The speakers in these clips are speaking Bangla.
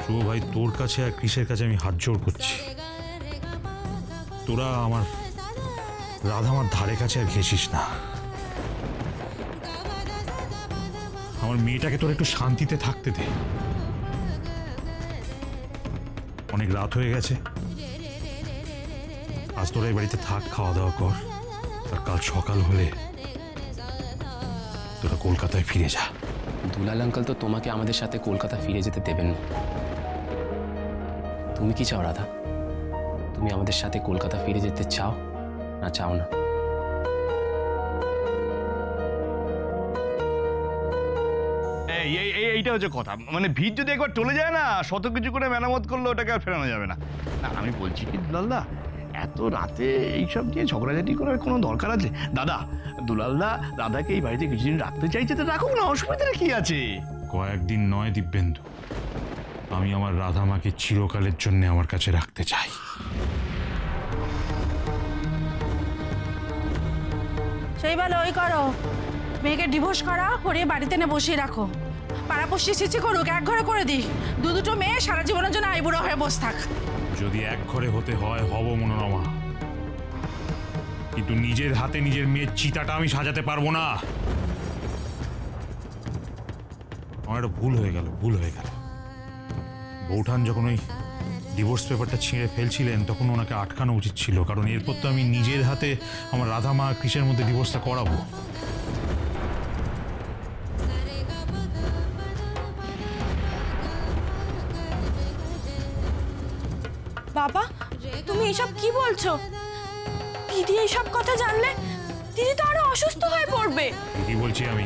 শুভ ভাই, তোর কাছে আর কৃষের কাছে আমি হাত জোড় করছি, তোরা আমার রাধা আমার ধারে কাছে আর ঘেসিস না। আমার মেয়েটাকে তোর একটু শান্তিতে থাকতে দে। অনেক রাত হয়ে গেছে, আজ তোরা এই বাড়িতে থাক, খাওয়া দাওয়া কর, আর কাল সকাল হলে তোরা কলকাতায় ফিরে যা। দুলাল আঙ্কেল তো তোমাকে আমাদের সাথে কলকাতা ফিরে যেতে দেবেন না। তুমি কি চাও রাধা? তুমি আমাদের সাথে কলকাতা ফিরে যেতে চাও না চাও না? এইটা হচ্ছে কথা, মানে ভিড় যদি একবার চলে যায় না, শত কিছু করে মেরামত করলে ওটাকে আর ফেরানো যাবে না। না আমি বলছি কি দুলালদা, এত রাতে এইসব নিয়ে ঝগড়াঝাটি করার কোনো দরকার আছে? দাদা, দুলালদা রাধাকে এই বাড়িতে কিছুদিন রাখতে চাইছে তো রাখুক না, অসুবিধাটা কি আছে? কয়েকদিন নয় দিব্যেন্দু, আমি আমার রাধা মাকে চিরকালের জন্য আমার কাছে রাখতে চাই। সেই ভালো ওই করো, মেয়েকে ডিভোর্স করিয়ে বাড়িতে এনে বসিয়ে রাখো। পাড়াপড়শি ছিচি করুক, এক ঘরে করে দিই। দুটো মেয়ে সারা জীবনের জন্য আইবুড়ো হয়ে বসে থাক। যদি এক ঘরে হতে হয় হব মনোরমা, কিন্তু নিজের হাতে নিজের মেয়ের চিতাটা আমি সাজাতে পারবো না। আমার একটা ভুল হয়ে গেল। বৌঠান যখন ওই ডিভোর্স পেপারটা ছিঁড়ে ফেলছিলেন তখন ওনাকে আটকানো উচিত ছিল, কারণ এরপর তো আমি নিজের হাতে আমার রাধা মা কৃষের মধ্যে ডিভোর্সটা করাবো। বাবা, তুমি এসব কি বলছো? দিদি এইসব কথা জানলে দিদি তো আরো অসুস্থ হয়ে পড়বে। কি বলছি আমি?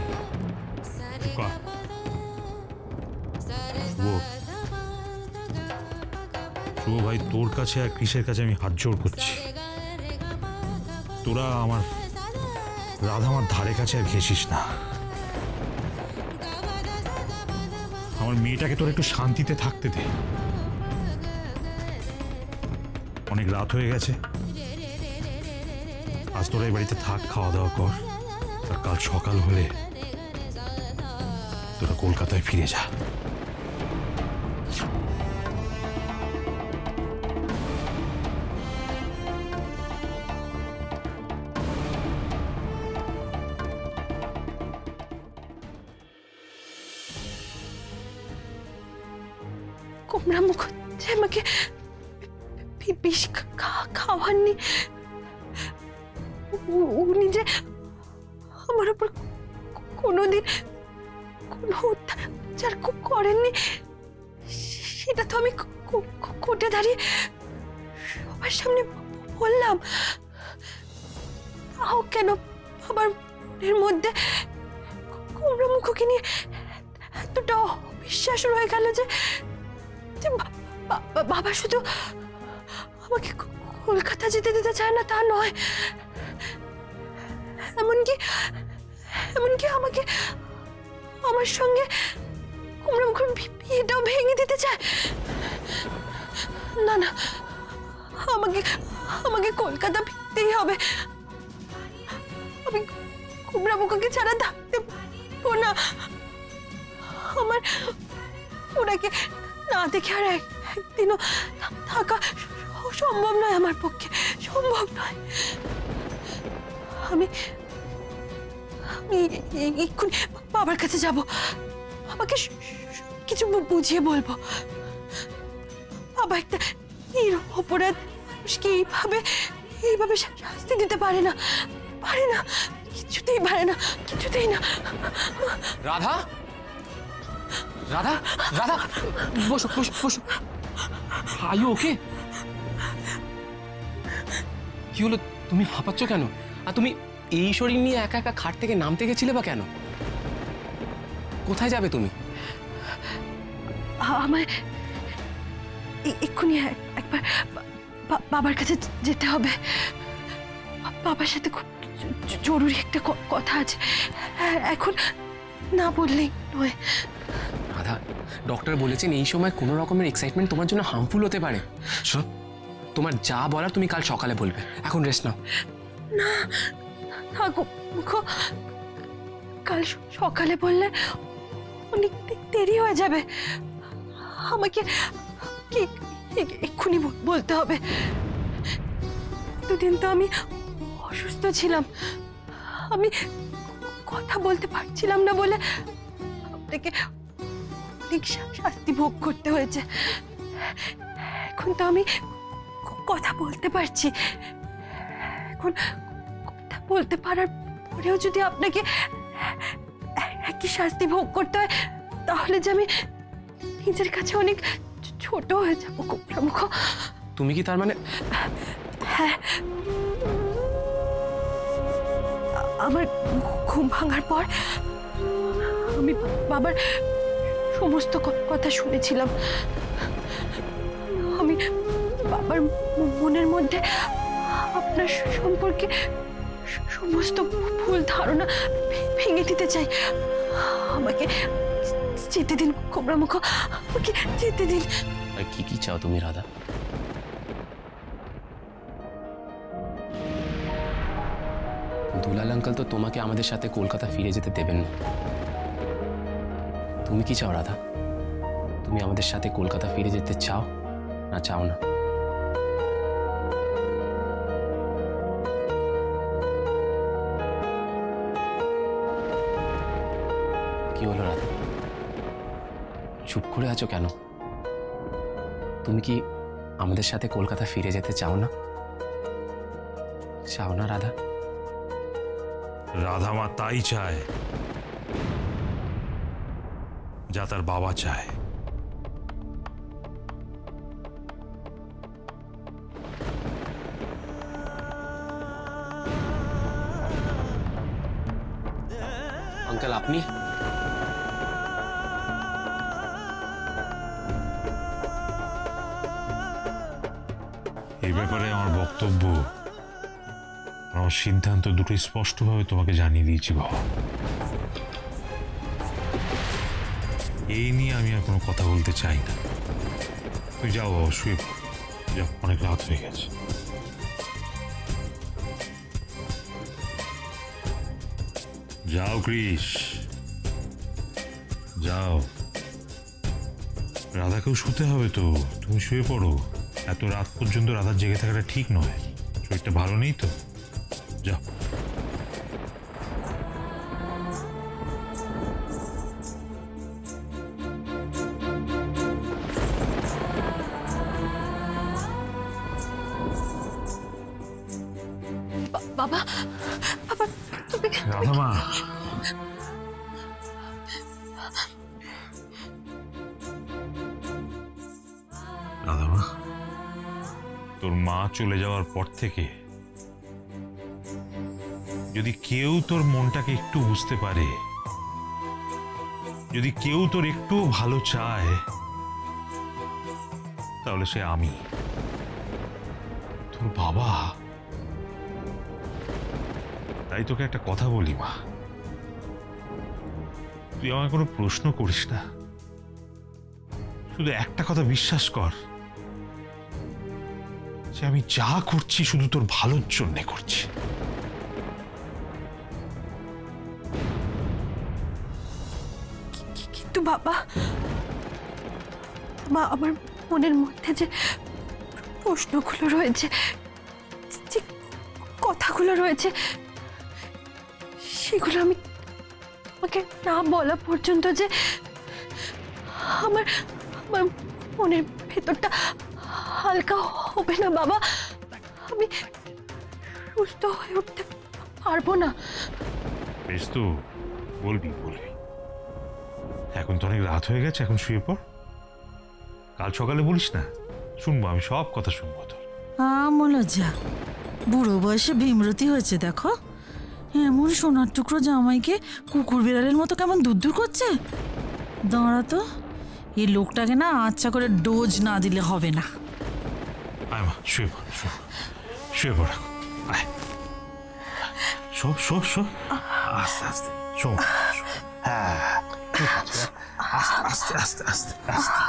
শুভ ভাই, তোর কাছে আর কৃষের কাছে আমি হাত জোড় করছি, তোরা আমার রাধা আমার ধারে কাছে আর ঘেসিস না। আমার মেয়েটাকে তোর একটু শান্তিতে থাকতে দে। অনেক রাত হয়ে গেছে, আজ তোরা এই বাড়িতে থাক, খাওয়া দাওয়া কর, আর কাল সকাল হলে তোরা কলকাতায় ফিরে যা। কুমড়া মুখোপাধ্যায় আমাকে বিষ খাওয়াননি। উনি যে আমার উপর কোনোদিন কোনো অত্যাচার করেননি, সেটা তো আমি কোর্টে দাঁড়িয়ে সবার সামনে বললাম। তাও কেন বাবার মনের মধ্যে কুমড়া মুখোকে নিয়ে এতটা বিশ্বাস রয়ে গেল যে বাবা শুধু আমাকে কলকাতা যেতে দিতে চায় না তা নয়, এমনকি আমাকে আমার সঙ্গে কুমড়া মুখের বিয়েটাও ভেঙে দিতে চায়। না না, আমাকে কলকাতা ফিরতেই হবে। আমি কুমড়া মুখকে ছাড়া থাকতে পারবো না। আমার ওনাকে না দেখে আর একদিনও থাকা সম্ভব নয়, আমার পক্ষে সম্ভব নয়। আমি এক্ষুনি বাবার কাছে যাব, বাবাকে কিছু বুঝিয়ে বলবো। বাবা একটা অপরাধ মানুষকে এইভাবে শাস্তি দিতে পারে না, কিছুতেই পারে না, কিছুতেই না। রাধা, রাধা, রাধা, বসো বসো বসো। Are you okay? কি হলো, তুমি হাঁপাচ্ছ কেন? আর তুমি এই শরীর নিয়ে একা একা খাট থেকে নামতে গেছিলে বা কেন? কোথায় যাবে তুমি? আমায় এক্ষুনি একবার বাবার কাছে যেতে হবে। বাবার সাথে খুব জরুরি একটা কথা আছে, এখন না বললেই নয়। রাধা, ডক্টর বলেছেন এই সময় কোনো রকমের এক্সাইটমেন্ট তোমার জন্য হার্মফুল হতে পারে। সব তোমার যা বলার তুমি কাল সকালে বলবে, এখন রেস্ট নাও। না থাকো মুখো, কাল সকালে বললে অনেক দেরি হয়ে যাবে। আমাকে এক্ষুনি বলতে হবে। দুদিন তো আমি অসুস্থ ছিলাম, আমি কথা বলতে পারছিলাম না বলে আপনাকে অনেক শাস্তি ভোগ করতে হয়েছে। এখন তো আমি কথা বলতে পারছি। এখন কথা বলতে পারার পরেও যদি আপনাকে একই শাস্তি ভোগ করতে হয়, তাহলে যে আমি নিজের কাছে অনেক ছোট হয়ে যাবো প্রমুখ। তুমি কি তার মানে? হ্যাঁ, আমার ঘুম ভাঙার পর আমি বাবার সমস্ত কথা শুনেছিলাম। আমি বাবার মনের মধ্যে আপনার সম্পর্কে সমস্ত ভুল ধারণা ভেঙে দিতে চাই। আমাকে যেতে দিন কোবরামুখ, আমাকে যেতে দিন। কি কি চাও তুমি রাধা? দুলাল আঙ্কেল তো তোমাকে আমাদের সাথে কলকাতা ফিরে যেতে দেবেন না। তুমি কি চাও রাধা? তুমি আমাদের সাথে কলকাতা ফিরে যেতে চাও না চাও না? কি হলো রাধা, চুপ করে আছো কেন? তুমি কি আমাদের সাথে কলকাতা ফিরে যেতে চাও না? চাও না রাধা? রাধামা তাই চায় যা তার বাবা চায়। আঙ্কেল আপনি? এই ব্যাপারে আমার বক্তব্য, আমার সিদ্ধান্ত দুটোই স্পষ্টভাবে তোমাকে জানিয়ে দিয়েছি বাবা। এই নিয়ে আমি আর কোনো কথা বলতে চাই না। তুই যাও বাবা, শুয়ে পড়, যাও, অনেক রাত হয়ে গেছে। যাও কৃষ, যাও। রাধাকেও শুতে হবে তো, তুমি শুয়ে পড়ো। এত রাত পর্যন্ত রাধার জেগে থাকাটা ঠিক নয়, শরীরটা ভালো নেই তো। যাও। বাবা, বাবা তুমি রাধামা, রাধামা, তোর মা চলে যাওয়ার পর থেকে যদি কেউ তোর মনটাকে একটু বুঝতে পারে, যদি কেউ তোর একটু ভালো চায়, তাহলে সে আমি, তোর বাবা। তাই তোকে একটা কথা বলি মা, তুই আমায় কোনো প্রশ্ন করিস না, শুধু একটা কথা বিশ্বাস কর যে আমি যা করছি শুধু তোর ভালোর জন্য করছি। কিন্তু বাবা, আমার মনের মধ্যে যে প্রশ্নগুলো রয়েছে, যে কথাগুলো রয়েছে, সেগুলো আমি তোমাকে না বলা পর্যন্ত যে আমার আমার মনের ভেতরটা হালকা হবে না বাবা। আমি সুস্থ হয়ে উঠতে পারবো না। বেশ তো, বলবি বলবি। এখন তো অনেক রাত হয়ে গেছে, এখন শুয়ে পড়, কাল সকালে বলিস না, শুনবো, আমি সব কথা শুনবো তোর। লজ্জা, বুড়ো বয়সে ভীমরতি হয়েছে দেখো। এমন সোনার টুকরো জামাইকে কুকুর বিড়ালের মতো কেমন দূর করছে। দাঁড়া তো, এই লোকটাকে না আচ্ছা করে ডোজ না দিলে হবে না। আয় মা, শুয়ে পড়, শুয়ে পড়, আয়, শোপ শোপ শোপ, আস্তে আস্তে শোপ। হ্যাঁ, আস্তে আস্তে আস্তে আস্তে আস্তে,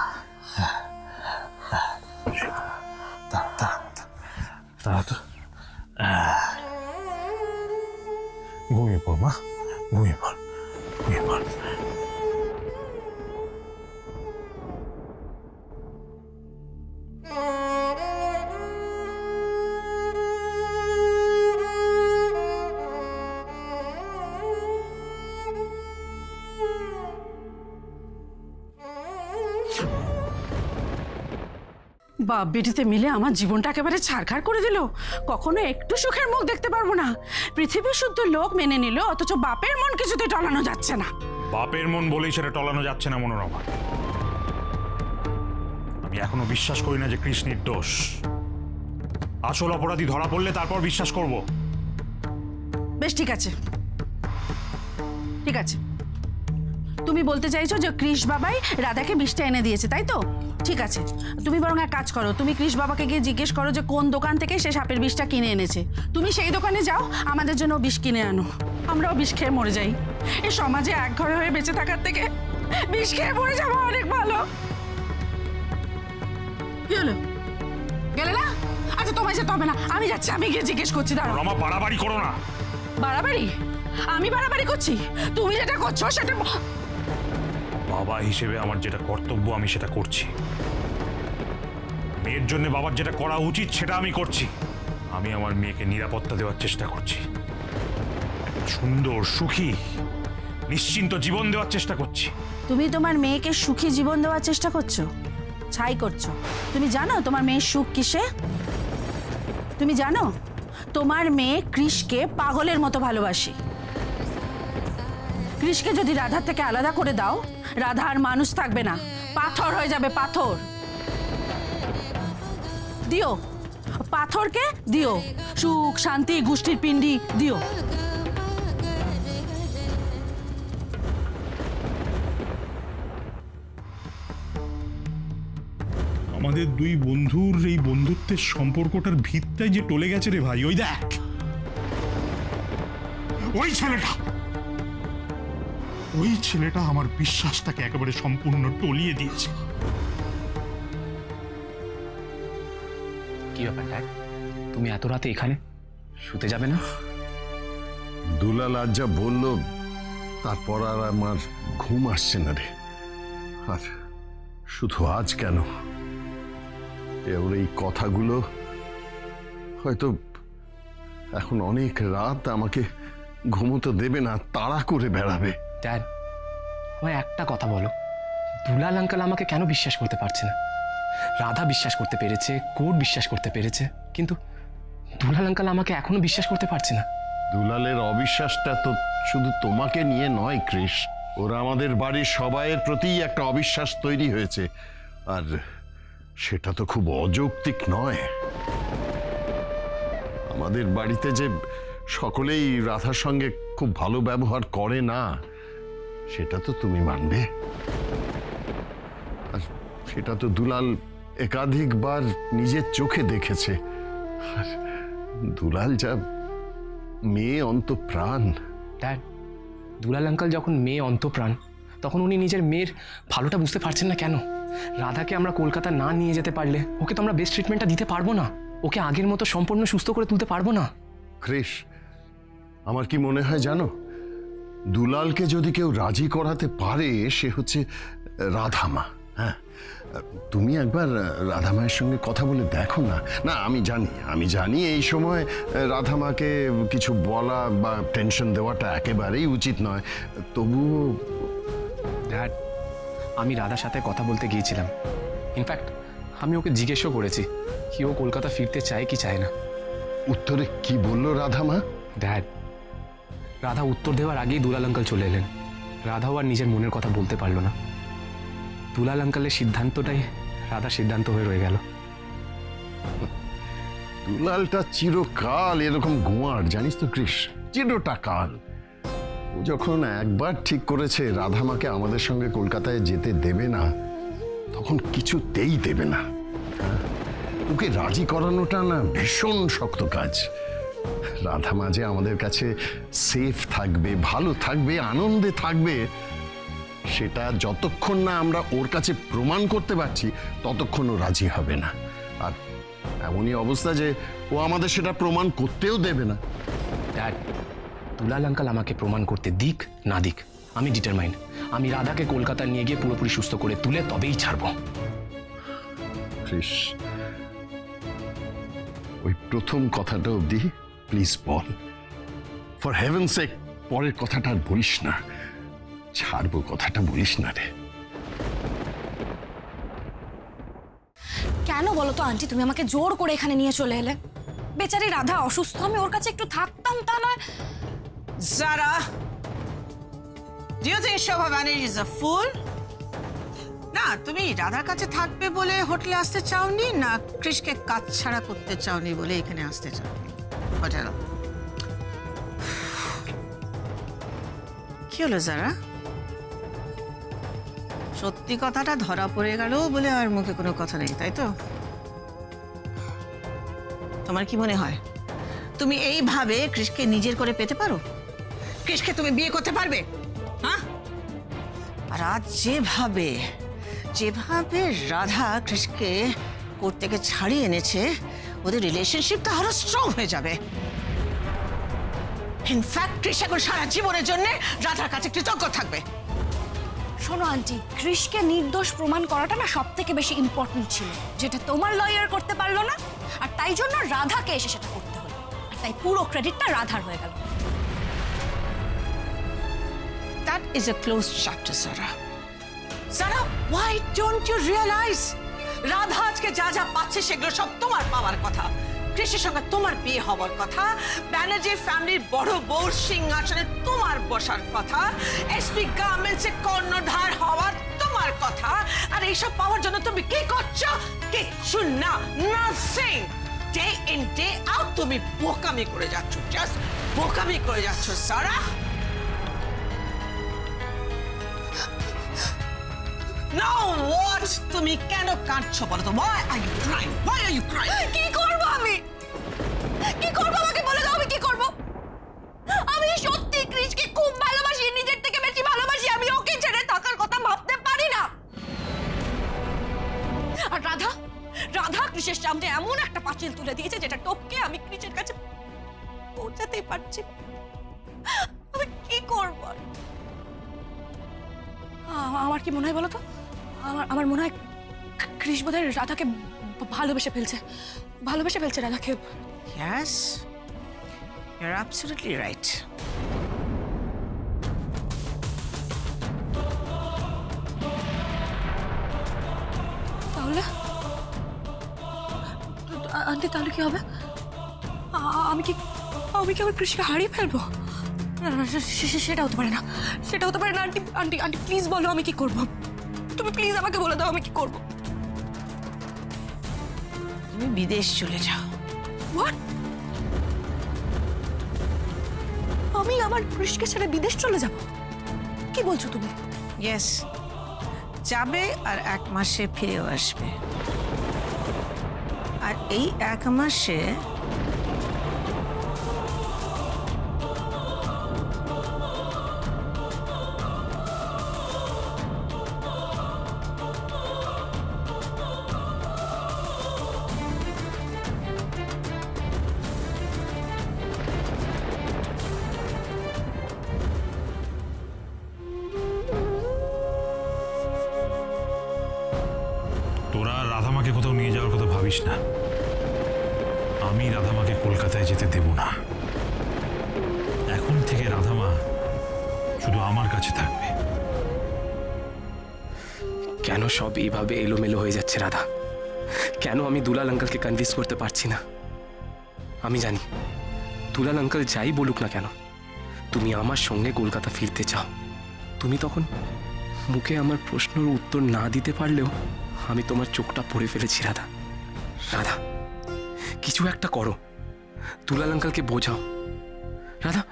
দাঁড়া তো, ঘুমিয়ে পড় মা, ঘুমিয়ে পড়, ঘুমিয়ে পড়। বাপ বেটিতে মিলে আমার জীবনটা একেবারে ছারখার করে দিল। কখনো একটু সুখের মুখ দেখতে পারবো না। পৃথিবীর শুদ্ধ লোক মেনে নিল, অথচ বাপের মন কিছুতে টলানো যাচ্ছে না। বাপের মন বলেই সেটা টলানো যাচ্ছে না মনোরমা। আমি এখনো বিশ্বাস করি না যে কৃষ নির্দোষ। আসল অপরাধী ধরা পড়লে তারপর বিশ্বাস করব। বেশ, ঠিক আছে, ঠিক আছে। তুমি বলতে চাইছো যে কৃষ বাবাই রাধাকে বিষটা এনে দিয়েছে, তাই তো? ঠিক আছে, তুমি বরং এক কাজ করো, তুমি কৃষ বাবাকে গিয়ে জিজ্ঞেস করো যে কোন দোকান থেকে সে সাপের বিষটা কিনে এনেছে। তুমি সেই দোকানে যাও, আমাদের জন্য বিষ কিনে আনো। আমরাও বিষ খেয়ে মরে যাই। এই সমাজে এক ঘরে হয়ে বেঁচে থাকার থেকে বিষ খেয়ে মরে যাওয়া অনেক ভালো। কি হলো, গেলে না? আচ্ছা, তোমায় যেতে হবে না, আমি যাচ্ছি, আমি গিয়ে জিজ্ঞেস করছি। দাঁড়াও। রমা, বাড়াবাড়ি করো না। বাড়াবাড়ি? আমি বাড়াবাড়ি করছি? তুমি যেটা করছো সেটা... বাবা হিসেবে আমার যেটা কর্তব্য আমি সেটা করছি। মেয়ের জন্য বাবার যেটা করা উচিত সেটা আমি করছি। আমি আমার মেয়েকে নিরাপত্তা দেওয়ার চেষ্টা করছি, সুন্দর সুখী নিশ্চিন্ত জীবন দেওয়ার চেষ্টা করছি। তুমি তোমার মেয়েকে সুখী জীবন দেওয়ার চেষ্টা করছো, ছাই করছো। তুমি জানো তোমার মেয়ের সুখ কিসে? তুমি জানো তোমার মেয়ে কৃষকে পাগলের মতো ভালোবাসে। কৃষকে যদি রাধার থেকে আলাদা করে দাও, রাধা আর মানুষ থাকবে না, পাথর হয়ে যাবে, পাথর। দিও পাথরকে, দিও সুখ শান্তি গোষ্ঠীর পিণ্ডি, দিও। আমাদের দুই বন্ধুর এই বন্ধুত্বের সম্পর্কটার ভিতটাই যে টলে গেছে রে ভাই। ওই দেখ, ওই ছেলেটা আমার বিশ্বাসটাকে একেবারে সম্পূর্ণ টলিয়ে দিয়েছে। কি ব্যাপার ড্যাড, তুমি এত রাতে এখানে শুতে যাবে না? দুলাল আজ যা বলল তারপর আর আমার ঘুম আসছে না রে। আর শুধু আজ কেন, ওর এই কথাগুলো হয়তো এখন অনেক রাত আমাকে ঘুমোতে দেবে না, তাড়া করে বেড়াবে। ড্যাড, আমায় একটা কথা বলো, দুলাল আঙ্কেল আমাকে কেন বিশ্বাস করতে পারছে না? রাধা বিশ্বাস করতে পেরেছে, কোর্ট বিশ্বাস করতে পেরেছে, কিন্তু দুলাল আঙ্কেল আমাকে এখনো বিশ্বাস করতে পারছে না। দুলালের অবিশ্বাসটা তো শুধু তোমাকে নিয়ে নয় কৃষ, ওরা আমাদের বাড়ির সবাইয়ের প্রতি একটা অবিশ্বাস তৈরি হয়েছে। আর সেটা তো খুব অযৌক্তিক নয়। আমাদের বাড়িতে যে সকলেই রাধার সঙ্গে খুব ভালো ব্যবহার করে না, সেটা তো তুমি মানবে। আর সেটা তো দুলাল একাধিকবার নিজের চোখে দেখেছে। আর দুলাল যা মেয়ে অন্তঃপ্রাণ। ড্যাড, দুলাল আঙ্কেল যখন মেয়ে অন্তঃপ্রাণ, তখন উনি নিজের মেয়ের ভালোটা বুঝতে পারছেন না কেন? রাধাকে আমরা কলকাতা না নিয়ে যেতে পারলে ওকে তো আমরা বেস্ট ট্রিটমেন্টটা দিতে পারবো না, ওকে আগের মতো সম্পূর্ণ সুস্থ করে তুলতে পারবো না। কৃষ, আমার কি মনে হয় জানো, দুলালকে যদি কেউ রাজি করাতে পারে সে হচ্ছে রাধামা। হ্যাঁ, তুমি একবার রাধামায়ের সঙ্গে কথা বলে দেখো না। না, আমি জানি এই সময় রাধামাকে কিছু বলা বা টেনশন দেওয়াটা একেবারেই উচিত নয়, তবুও। ড্যাড, আমি রাধার সাথে কথা বলতে গিয়েছিলাম। ইনফ্যাক্ট আমি ওকে জিজ্ঞেসও করেছি কি ও কলকাতা ফিরতে চায় কি চায় না। উত্তরে কি বললো রাধামা? ড্যাড, রাধা উত্তর দেওয়ার আগেই দুলাল আঙ্কেল চলে এলেন। রাধাও আর নিজের মনের কথা বলতে পারলো না। দুলাল আঙ্কেলের সিদ্ধান্তটাই রাধার সিদ্ধান্ত হয়ে রয়ে গেল। দুলালটা চিরকাল এরকম গোয়ার, জানিস তো কৃষ, চিরটা কাল। ও যখন একবার ঠিক করেছে রাধামাকে আমাদের সঙ্গে কলকাতায় যেতে দেবে না, তখন কিছুতেই দেবে না। ওকে রাজি করানোটা না ভীষণ শক্ত কাজ। রাধামা যে আমাদের কাছে সেফ থাকবে, ভালো থাকবে, আনন্দে থাকবে, সেটা যতক্ষণ না আমরা ওর কাছে প্রমাণ করতে পারছি ততক্ষণ ও রাজি হবে না। আর এমনই অবস্থা যে ও আমাদের সেটা প্রমাণ করতেও দেবে না। ড্যাড, দুলাল আঙ্কেল আমাকে প্রমাণ করতে দিক না দিক, আমি ডিটারমাইন্ড। আমি রাধাকে কলকাতা নিয়ে গিয়ে পুরোপুরি সুস্থ করে তুলে তবেই ছাড়বো। কৃষ, ওই প্রথম কথাটা অবধি প্লিজ বল। ফর হেভেন সেক, পরের কথাটা আর বলিস না। ছাড়বো কথাটা বলিস না রে। কেন বলো তো আন্টি তুমি আমাকে জোর করে এখানে নিয়ে চলে এলে? বেচারি রাধা অসুস্থ, আমি ওর কাছে একটু থাকতাম, তা নয়। Zara, do you think Shobha Banerjee is a fool? না, তুমি রাধার কাছে থাকবে বলে হোটেলে আসতে চাওনি, না কৃষকে কাজ ছাড়া করতে চাওনি বলে এখানে আসতে চাও হোটেল? কি হলো যারা? সত্যি কথাটা ধরা পড়ে গেল বলে আর মুখে কোনো কথা নেই, তাই তো? তোমার কি মনে হয় তুমি এইভাবে কৃষকে নিজের করে পেতে পারো? কৃষকে তুমি বিয়ে করতে পারবে? হ্যাঁ? আর আজ যেভাবে যেভাবে রাধা কৃষকে কোর্ট থেকে ছাড়িয়ে এনেছে, ওদের রিলেশনশিপটা আরো স্ট্রং হয়ে যাবে। ইনফ্যাক্ট কৃষ এখন সারা জীবনের জন্য রাধার কাছে কৃতজ্ঞ থাকবে। শোনো আন্টি, কৃষকে নির্দোষ প্রমাণ করাটা না সব থেকে বেশি ইম্পর্টেন্ট ছিল, যেটা তোমার লয়ার করতে পারলো না, আর তাই জন্য রাধাকে এসে সেটা করতে হলো, আর তাই পুরো ক্রেডিটটা রাধার হয়ে গেল। That is a closed chapter, Zara. Zara, why don't you realize? Radha আজকে যা যা পাচ্ছে সেগুলো সব তোমার পাওয়ার কথা। কৃষির সঙ্গে তোমার বিয়ে হওয়ার কথা, ব্যানার্জি ফ্যামিলির বড় বউর সিংহাসনে তোমার বসার কথা, এসপি গার্মেন্টসে কর্ণধার হওয়ার তোমার কথা, আর এইসব পাওয়ার জন্য তুমি কি করছো? কিচ্ছু না, nothing. Day in day out তুমি বোকামি করে যাচ্ছ, জাস্ট বোকামি করে যাচ্ছ সারা। Now what? তুমি কেন কাঁদছো বলো তো? Why are you crying? Why are you crying? কি করবো আমি? কি করবো আমাকে বলে দাও, আমি কি করবো? আমি সত্যি কৃষকে খুব ভালোবাসি, নিজের থেকে বেশি ভালোবাসি, আমি ওকে ছেড়ে থাকার কথা ভাবতে পারি না। আর রাধা রাধা কৃষের সামনে এমন একটা পাঁচিল তুলে দিয়েছে যেটা টপকে আমি কৃষের কাছে পৌঁছাতেই পারছি না। আমি কি করব? আমার কি মনে হয় বলো তো, আমার মনে হয় কৃষ বোধহয় রাধাকে ভালোবেসে ফেলছে রাধাকে। Yes, you're absolutely right. তাহলে আন্টি, তাহলে কি হবে? আমি কি আবার কৃষিকে হারিয়ে ফেলবো? সেটা হতে পারে না, সেটা হতে পারে না। আন্টি আন্টি আন্টি প্লিজ বলো আমি কি করবো? তুমি প্লিজ আমাকে বলে দাও আমি কি করবো। তুমি বিদেশ চলে যাও। What? আমি আমার কৃষকে ছেড়ে বিদেশ চলে যাব? কি বলছো তুমি? Yes, যাবে আর 1 মাসে ফিরেও আসবে। আর এই 1 মাসে তোরা রাধামাকে কোথাও নিয়ে যাওয়ার কথা ভাবিস না। আমি রাধামাকে কলকাতায় যেতে দেব না। এখন থেকে রাধামা শুধু আমার কাছে থাকবে। কেন সব এইভাবে এলোমেলো হয়ে যাচ্ছে রাধা? কেন আমি দুলাল আঙ্কেলকে কনভিন্স করতে পারছি না? আমি জানি দুলাল আঙ্কেল যাই বলুক না কেন, তুমি আমার সঙ্গে কলকাতা ফিরতে চাও। তুমি তখন মুখে আমার প্রশ্নের উত্তর না দিতে পারলেও আমি তোমার চোখটা পড়ে ফেলেছি রাধা। রাধা, কিছু একটা করো, দুলাল আঙ্কেলকে বোঝাও। রাধা,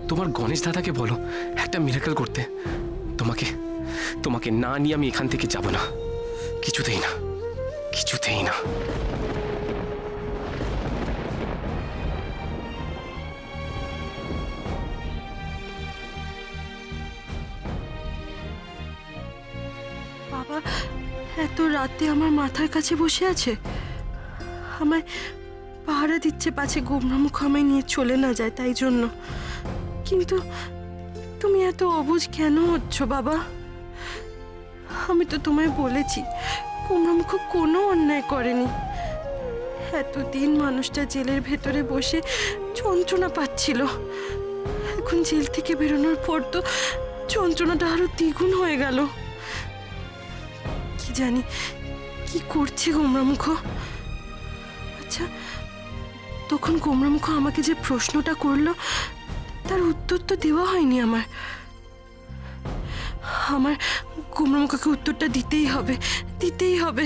তোমার গণেশ দাদাকে বলো একটা মিরাকেল করতে। তোমাকে না নিয়ে আমি এখান থেকে যাব না, কিছুতেই না, কিছুতেই না। বাবা এত রাতে আমার মাথার কাছে বসে আছে, আমায় পাহারা দিচ্ছে পাছে গোমরামুখ আমায় নিয়ে চলে না যায়, তাই জন্য। কিন্তু তুমি এত অবুঝ কেন হচ্ছ বাবা? আমি তো তোমায় বলেছি গোমরামুখ কোনো অন্যায় করেনি। এতদিন মানুষটা জেলের ভেতরে বসে যন্ত্রণা পাচ্ছিল, এখন জেল থেকে বেরোনোর পর তো যন্ত্রণাটা আরো দ্বিগুণ হয়ে গেল। কি জানি কি করছে গোমরামুখ? আচ্ছা, তখন গোমরামুখ আমাকে যে প্রশ্নটা করলো তার উত্তর তো দেওয়া হয়নি আমার। গোমরামুখকে উত্তরটা দিতেই হবে।